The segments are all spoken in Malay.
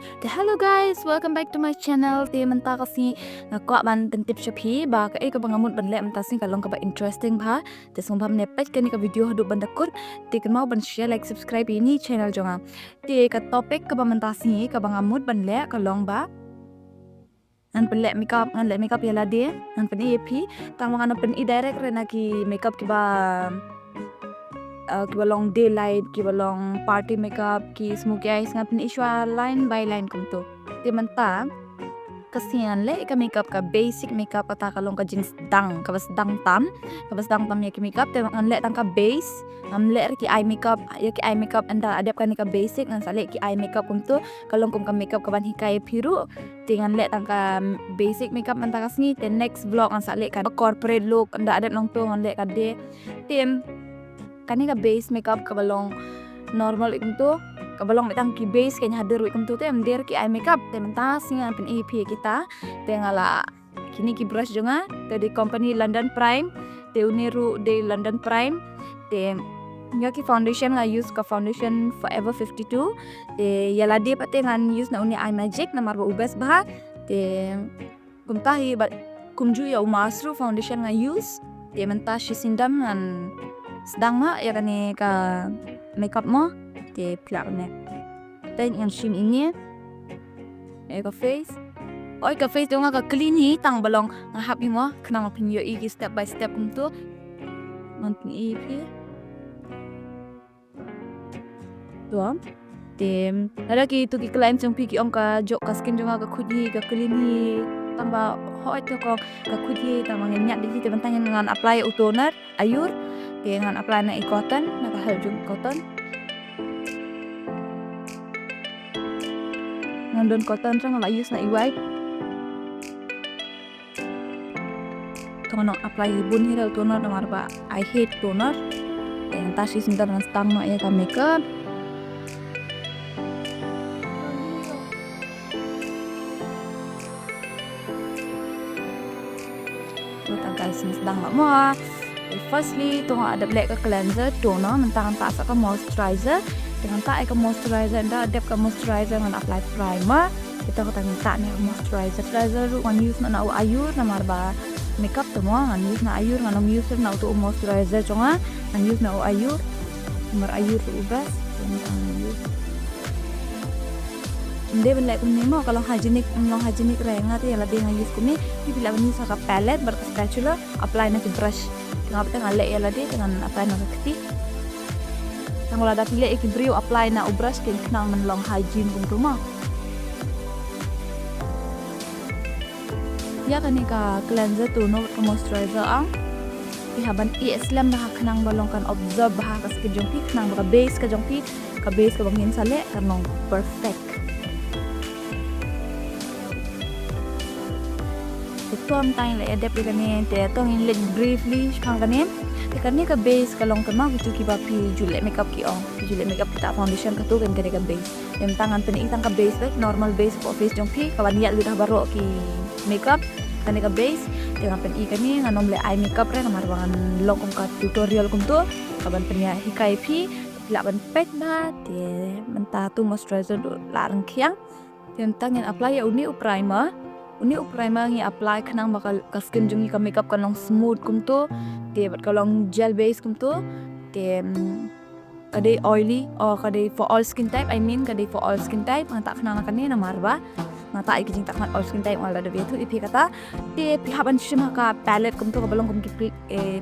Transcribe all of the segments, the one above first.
Hello guys, welcome back to my channel. Ti menta kasi ngakwa ban tip shapi ba ka ka bangamut ban le menta sing kalong ka ba interesting ba. Te song bam nepet kani ka video hadu ban dakut. Ti kan mau ban share like subscribe ini channel jonga. Ti ka topic ka ba menta sing ka bangamut ban le kalong ba. An pen le makeup yala dia an pen EP tang mga pen i direct rena ki makeup ki ba kiba long daylight, kiba long party makeup, ki smoky eyes nga pin iswa line by line kum to. Di man ta kasihan le ka makeup ka basic makeup ata kalong ka jeans dang kabas dang tam ya ki makeup te ang le tang ka base am le ki eye makeup ya ki eye makeup anda adap kan ka basic ngan sale ki eye makeup kum to kalong kum ka makeup ka ban hikai piru tingan le tang ka basic makeup anta kasngi te next vlog ang sale ka corporate look anda adap long to ngan le ka de tim kani ka base makeup ka balong normal itu ka balong mitang ki base kanya hadir wi kumtu tem der ki eye makeup te mentas nga pen EP kita te ngala kini ki brush jonga te di company London Prime te uniru de London Prime te nga ki foundation nga use ka foundation Forever 52 te yala de pate ngan use na uni eye magic na marba ubes bah te kumtahi kumju ya umasru foundation nga use te mentas sindam ngan sedang mak ya kani ka makeup mo di plak ne then yang shim ini ka face ka face dong ka clean hi tang balong nga happy mo kenang pinyo iki step by step untuk nanti ipi tuam tem ada ki tu ki client jong pi ki ong ka jok ka skin jong ka khudi ka clean hi tambah hoi to ko ka khudi tambah nyat di situ bentang dengan apply toner ayur dengan apply na cotton nakahal jung cotton ngandon cotton sang la use na i-wipe tono apply bun hira toner na marba I hate toner yang tashi sindar na stang ma ya ka makeup kita guys sedang mo firstly tu ada black ka cleanser toner mentang tak ka moisturizer dengan tak ka moisturizer anda adap ka moisturizer dengan apply primer kita kata minta ni moisturizer one use na ayur na marba makeup semua ngan use na ayur ngan use na untuk moisturizer conga ngan use na ayur mar ayur tu ubas tentang use inde ben like nemo kalau hygienic renga tu ya lebih ngan use kumi bila ben use ka palette ber spatula apply na ki brush ngap tengah le ya ladi dengan apply na keti tang wala da pile ki brio apply na brush kin knang men long hygiene kum rumah ya kan ka cleanser tu no ka moisturizer ang ihaban islam dah knang balong kan observe bah ka skin jong pi knang ka base ka bangin sale kanong perfect tuam tang le adap ikani te tong in let briefly kang kanin ikani ka base kalong kama gitu ki bapi jule makeup ki ong jule makeup kita foundation ka tu kan kani ka base yang tangan pen itang ka base normal base for face jong pi kawan niat ludah baro ki makeup kani ka base dengan pen ikani nganom le eye makeup re kamar bangan long ka tutorial kum tu kawan pen ya hikai pi la ban pet na te menta tu moisturizer larang khiang tentang yang apply ya uni primer ngi apply kenang bakal ka skin jungi ka makeup kanong smooth kum to te bat kalong gel base kum to te kade oily or kade for all skin type kade for all skin type ngata kenang kan ni na marba ngata ai kijing tak all skin type wala da betu ipi kata te pihaban shima ka palette kum to ka balong kum ki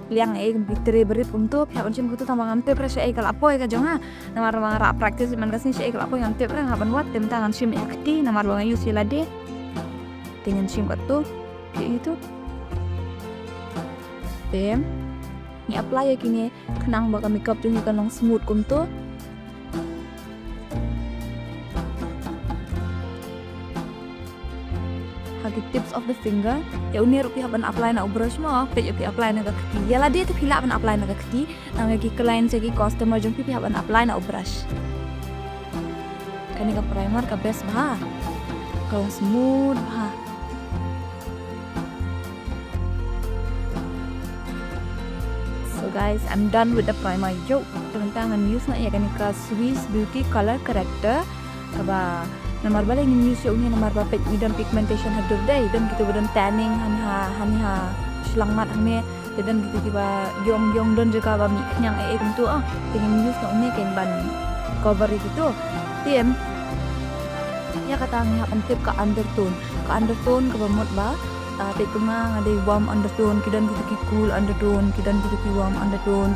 pliang kum tere berit kum to pihaban shim kum to tamang amte pressure kala apoy ka jonga na marba ra practice man kasni she kala apoy amte pra haban wat tem tangan shim yakti na marba use lade dengan shim tu itu tem ni apply ya kini kenang baka makeup jungi kanong smooth kum to hagi tips of the finger ya uni rupi haban apply na brush mo pe yupi apply na kakti ya la dia tu pila ban apply na kakti nang gi client segi customer jung pi haban apply na brush kani ka primer ka best bah kalau smooth bah so guys I'm done with the primer yo teman-teman use na ya kan ka Swiss Beauty Color Corrector kaba Namar bala ingin use yung namar ba dan pigmentation hadur day dan gitu badan tanning han ha silang mat hane dan gitu tiba yong dan juga ba mi nyang kuntu ingin use no ni ken ban cover itu tim ya kata ngi tip ke undertone ke bamot ba te tunga ngade warm undertone kidan gitu ki cool undertone kidan gitu ki warm undertone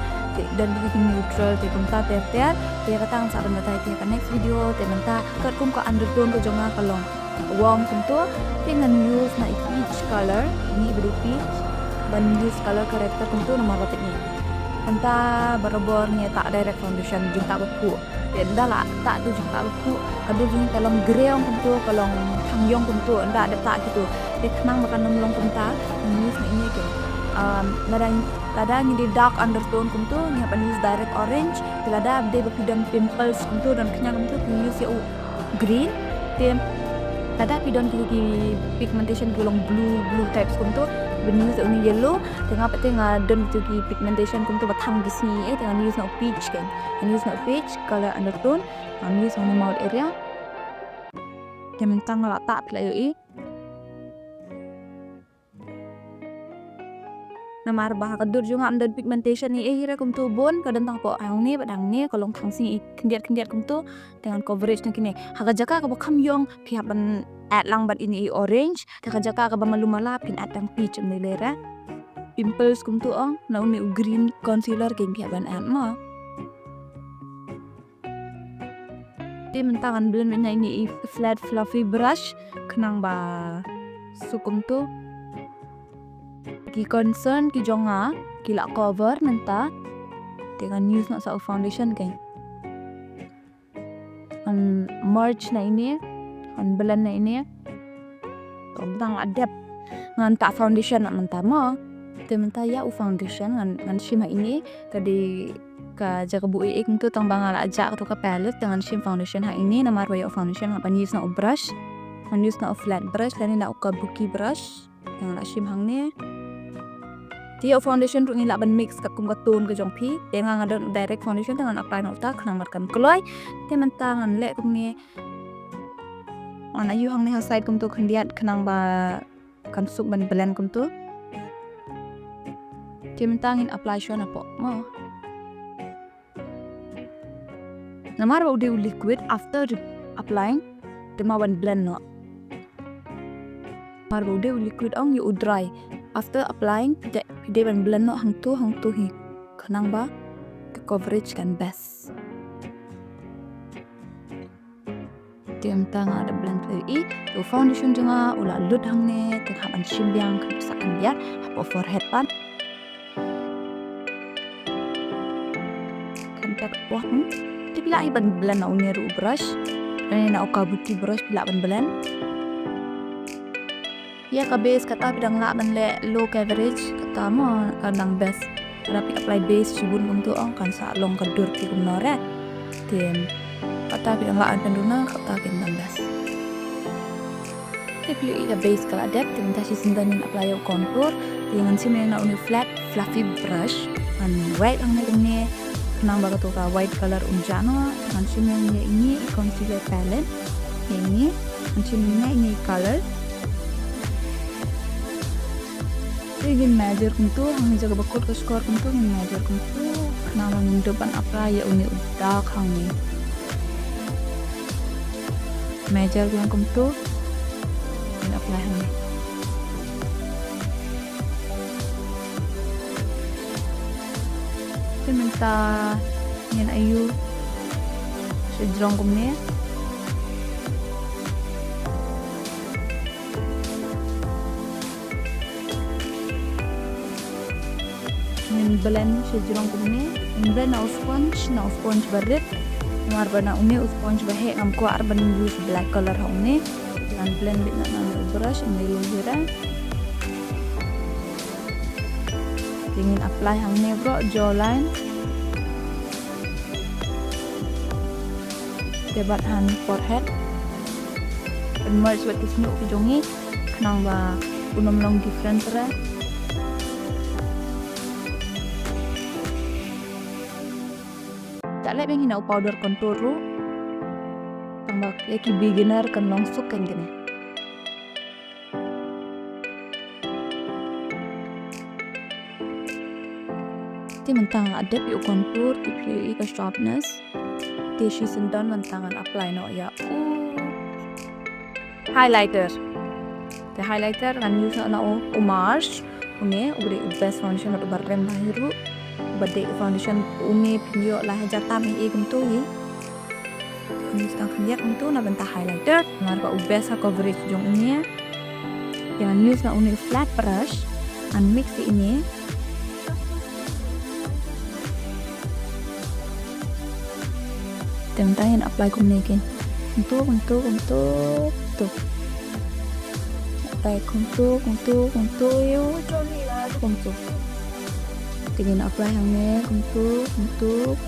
dan gitu ki neutral te kumta ter ter ya kata ang sa ban tai te next video te menta kat kum ka undertone ko jonga kalong warm kumto dengan use na peach color ini beri peach ban use color character kumto nomor batik ni anta barabor ni tak direct foundation jung tak beku dan dala tak tu jung tak beku adu jung kalong greong kumto kalong hangyong kumto anda ada tak gitu dek nang makan nomlong kumta use ni ke ladang di dark undertone kumtu ni apa use direct orange tilada abde bepidang pimples kumtu dan kenyang kumtu use ya green tem tada pidon ki pigmentation golong blue types kumtu ben use uni yellow tengah tengah don tu ki pigmentation kumtu bathang di sini tengah use no peach kan use no peach color undertone use on mouth area tentang letak pila yo namar bah kadur juga amdan pigmentation ni hira kumtu bon kadang tang po ang ni badang ni kolong thang si kendiat kumtu dengan coverage na kini haga jaka ka bakam yong pihapan at lang bad ini orange haga jaka ka ba malumala pin at ang peach ni lera pimples kumtu na uni green concealer king pihapan at mo di mentangan blend na ini flat fluffy brush kenang ba sukum tu ki concern ki jonga kila cover menta dengan use nak sa foundation kan an merge na ini an blend na ini tentang adap ngan tak foundation nak menta mo te menta ya foundation ngan shima ini tadi ka jaga bu ik tu tang bangal aja atau ka palette dengan shim foundation ha ini namar wa foundation apa use na brush an use na flat brush dan na ka buki brush yang la shim hang ni dia foundation tu ni la ban mix kat kum ka tone ke jong pi dia ngada direct foundation dengan apply no ta khana markan kloi te man tangan le kum ni ana yu hang ni ha side kum tu khandiat khanang ba kan suk ban blend kum tu te man tangin apply shona po mo namar ba ude liquid after applying te ma ban blend no mar ba ude liquid ong you dry after applying pide ban blend no hang tu hi khanang ba ke coverage kan best tiam tang ada blend i to foundation janga ula lut hang ne te haban shimbyang kan sakan dia hapo forehead pan kan tak wah ti pila i ban blend na uneru brush dan na okabuti brush pila ban blend ya ka base kata bidang la ban le low coverage kata mo kanang best tapi apply base sibun untuk kan sa long kadur ki kumnore tim kata bidang la an penduna kata kin best tipli ida base kala depth tim ta sindanin apply yo contour dengan simena uni flat fluffy brush and white ang ne nang baga to ka white color unjano dengan simena ini concealer palette ini simena ini color ingin measure kuntu hang jaga bakot ke score kuntu ingin measure kuntu nama depan apa ya uni udah hang ni measure kuntu ingin apply hang ni minta ingin ayu sejrong kumne blend sejurang kumne blend na sponge barit mar bana uni sponge bahe am ko arban use black color homne dan blend bit na brush in the hira ingin apply hamne bro jawline debat han forehead and merge with this new jongi khnang ba unom long different ra tak lek bengi nak powder contour ru tambah ki beginner kan langsung kan gini. Ti mentang ada pi contour pi ke sharpness. Ti sendan mentangan apply no ya. Highlighter. The highlighter kan use na Marsh. Une ubre best foundation atau barrem bahiru. Bade foundation une pinyo lah jata mi tu ye. Ini sedang lihat untuk na benta highlighter. Marka best coverage jong ini. Jangan use na une flat brush and mix ini. Tentang apply kumnekin untuk tuh apply untuk yo joni lah untuk tingin apply hangnya untuk tuh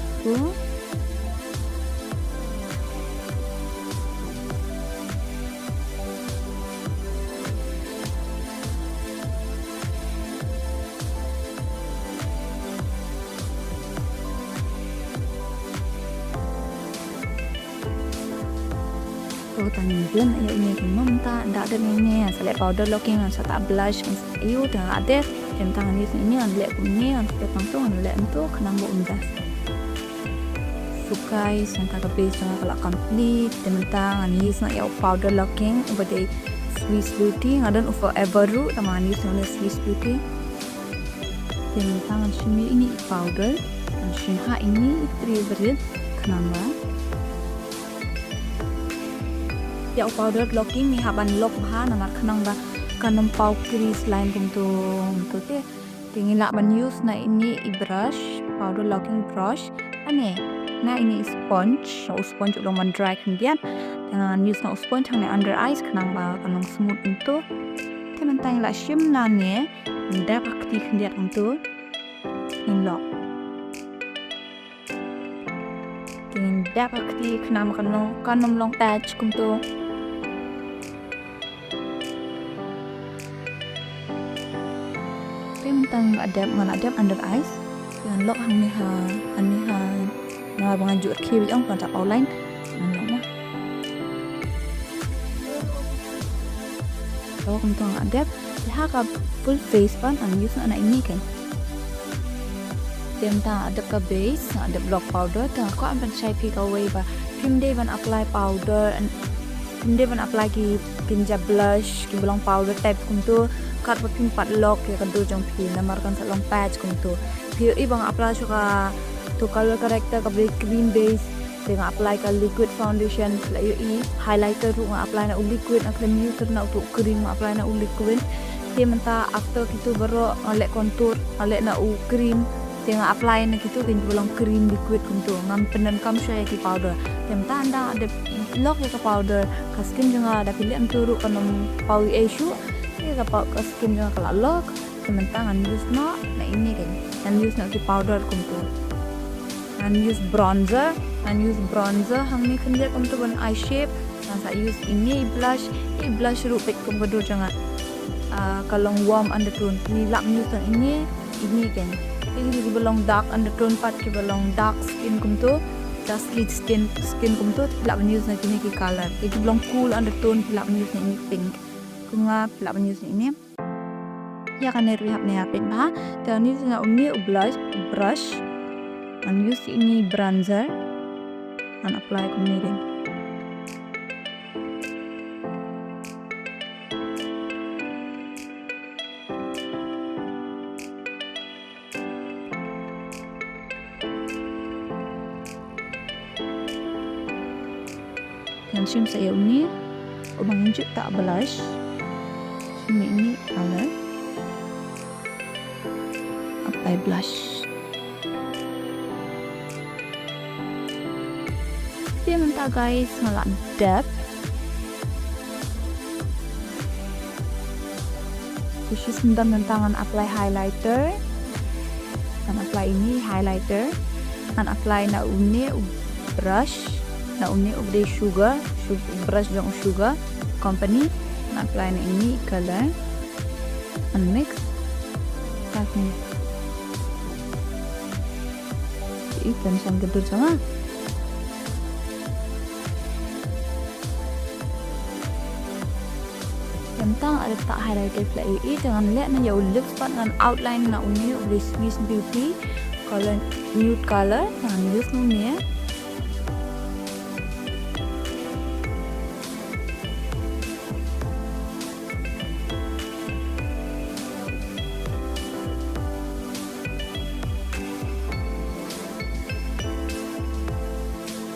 tangin din ayo ini kumamta ndak ada ini select powder locking an sata blush kan ayo dah ada tangan ini an lek kumni an langsung an lek untuk kenang bo undas sukai sangka base jangan kalau complete tentang an use na ya powder locking ubade Swiss Beauty ngadan forever ru taman use na Swiss Beauty tentang an shimmy ini powder an shimha ini favorite kenamba ya powder locking ni haban lock ha namar khanang ba kanam pau crease line untuk ke tingin la ban use na ini brush powder locking brush ane na ini sponge ulang man dry kemudian dengan use na sponge hang under eyes khanang ba kanang smooth untuk teman tang la shim la ne nda pakti kemudian untuk in lock tingin da pakti khanam kanam long patch untuk tentang ada under eyes yang lock hang ni ha na bangajuk ki yang kan tak online lock mah so tentang ada ha ka full face pan an use na ini kan tentang ada ka base ada block powder ta ko an ban chai pi ka way ba pim day ban apply powder and pim day ban apply ki pinja blush ki belong powder type kuntu kat pin pat lock ya kadu jong pi namarkan sa long patch kuntu pi ibang apply suka to color corrector ka cream base dengan apply ka liquid foundation la i highlighter ru apply na liquid na cream user na untuk cream apply na liquid dia menta after gitu baru oleh contour oleh na cream dengan apply na gitu kan belum cream liquid kuntu ngam penen kam saya ki powder menta anda ada lock ya ka powder ka skin juga ada pilih anturu kanam pau issue ini kapal ke skin juga kalau lock sementara use na ini kan and use na ki powder kuntu and use bronzer hang ni kan dia kuntu ban eye shape dan saya use ini blush ru pek kumbedo jangan kalau warm undertone ni lak use ini kan ini belong dark undertone part ki belong dark skin kuntu dark skin kuntu lak use na kini ki color ini belong cool undertone lak use na ini pink kunga pelak news ini ya kan rehab ni apa bah dan ini na brush and use ini bronzer and apply kumni yang sim saya ini ubang injuk tak blush ini color apply blush dia minta guys ngelak depth khusus tentang apply highlighter dan apply ini highlighter dan apply na une brush na une ubre sugar brush jong sugar company apply na ini color and mix kasih ikan sang gedur sama tentang ada tak highlighter flat UI jangan lihat na jauh lip spot dengan outline na uni boleh Swiss Beauty color nude color jangan use ni ya.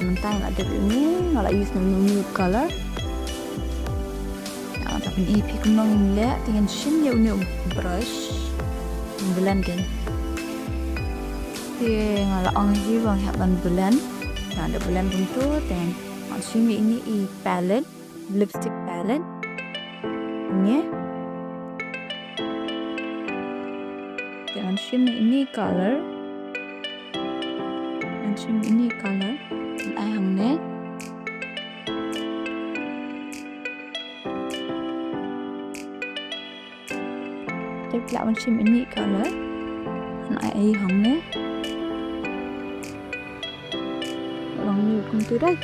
Mentang ada ini kalau use nude color nah tapi EP kumang lihat dengan shin ya uni brush blend kan thì là on hy vọng hạt bằng blend nah ada blend untuk dengan shin ini palette lipstick palette ini dengan shin ini color dan shin ini color ai hằng nè tiếp lại con chim ini color ai hằng nè lòng nhiều cùng từ đây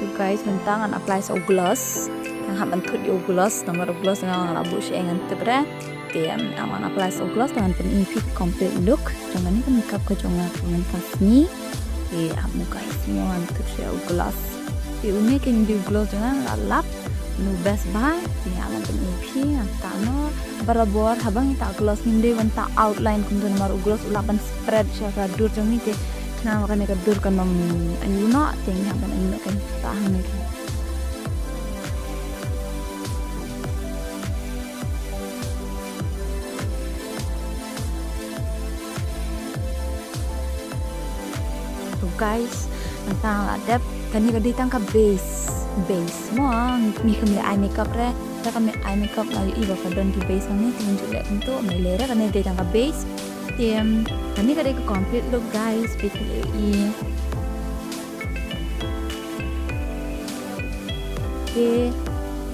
tu guys mentang an apply so gloss yang hab an put gloss nomor gloss yang abu syengan tebra tiam aman apply so gloss dengan pen complete look jangan ni kan makeup ko jonga dengan pasni amu guys semua untuk share gloss uni kan di gloss jangan lalap nu best ba aman pen antano barabor habang ta gloss hindi wanta outline kun don maru gloss ulapan spread share dur jangan ni ke na makan ka dur kan mam ayuna ting haban ayuna kan tahan ni guys tentang adab kan ni kadang ka base semua mi kami eye makeup re ta kami eye makeup na iba ka don di base ni tunjuk lek untuk melera kan ni datang ka base tem kan ni kadang ka complete look guys betul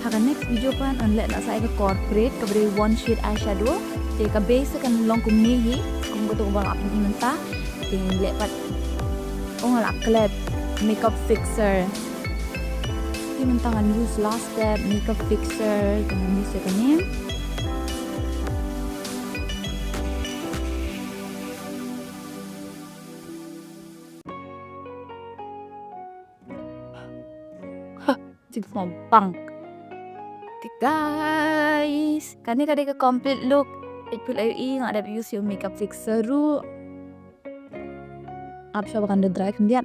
hakan next video pan unlek nak saya ke corporate ka beri one shade eyeshadow te ka base kan long kum ni hi kum betul bang apa ni mentah te lepat ngalak klep makeup fixer ini mentangan use last step makeup fixer dengan use kan ni jadi bang guys kan ni kadang ke complete look Ipul AI nga ada use yung makeup fixer ru आप सब कंडे ड्राई कर दिया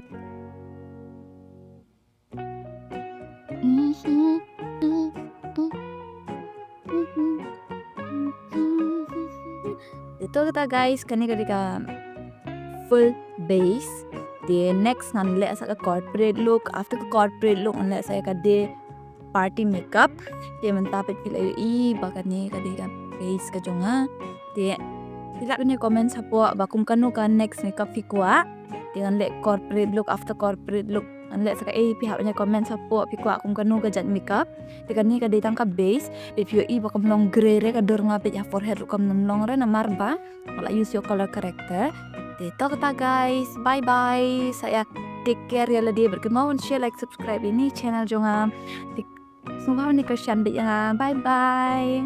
itu kita guys kani ketika full base the next nganle asa ka corporate look after ka corporate look nganle saya ka de party makeup dia mentapit pilai bakat ni ketika base ka jonga dia tidak punya komen sapo bakum kanu kan next makeup fikwa dengan lek corporate look after corporate look unlek saka pihak punya komen sapo fikwa kum kanu ka jat makeup dengan ni ka datang ka base if you bakam long gray re ka dor ngapit ya forehead kam long re na marba kalau use your color corrector itu kita guys bye bye saya take care ya dia berkemauan share like subscribe ini channel jonga sumpah ni kersian bye bye